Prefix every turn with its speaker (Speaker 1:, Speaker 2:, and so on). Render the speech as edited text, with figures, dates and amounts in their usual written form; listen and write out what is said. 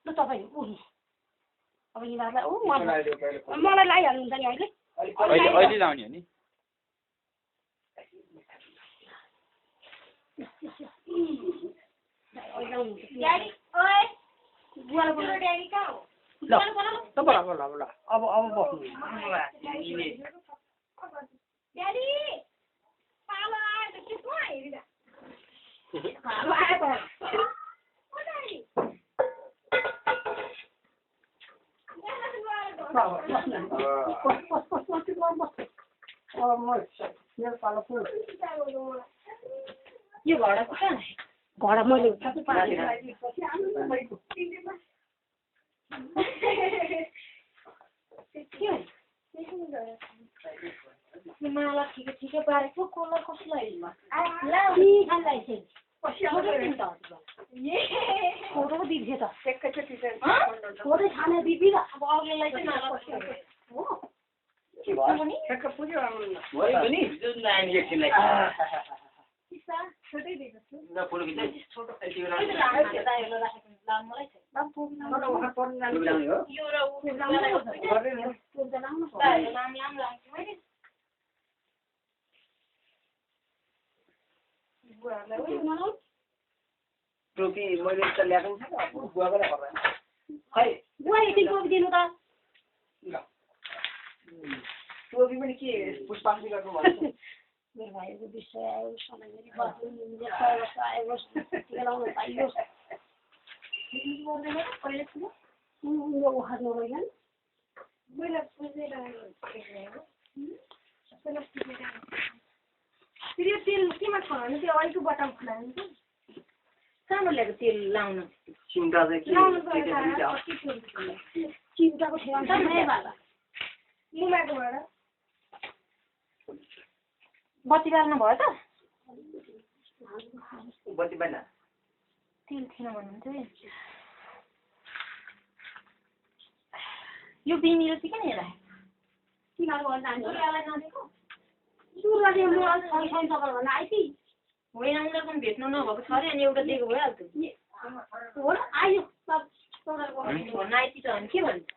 Speaker 1: ल तपाईँ अब यिनीहरूलाई मलाई लगाइहाल्नुहुन्छ नि अहिले
Speaker 2: अहिले लाउने हो नि
Speaker 1: यो घडा घडा मैले माला ठिकै पारेको कसलाई कसलाई फोटो दिन्थ्यो त फोटो छाने दिदी र अब अरूलाई चाहिँ माला हो
Speaker 3: टोपी मैले त ल्याएको छैन बुवाको ला पर्दैन खै
Speaker 1: बुवा एकदिन टोपी दिनु त
Speaker 3: टोपी पनि के पुष्पाञ्जली गर्नु भन्छ
Speaker 1: मेरो भाइको विषय आयो सधैँभरि बस्नु मिलेर 6 वर्ष आयो लाउनु पाइयो पहिले थियो यो उखार्नु होइन मैले बुझेर त्यो तेल केमा खनाउनु त्यो अलिक बटम खनाउनु त कहाँबाट ल्याएको तेल लाउनु
Speaker 3: चिन्ता चाहिँ के
Speaker 1: चिन्ताको ठेगान छ नि बाबा मुमाकोबाट बत्ती बाल्नु भयो त
Speaker 3: बत्ती बाल्न
Speaker 1: तेल थिएन भन्नुहुन्छ यो बिनीले चाहिँ किन हेरा किन सुरुवालाई नदेको सुरुवाले म सन्चकर भन्न आइति होइन उनीहरूको पनि भेट्नु नभएको छ अरे अनि एउटा दिएको भइहाल्थ्यो हो आयो आइति त अनि के भन्नु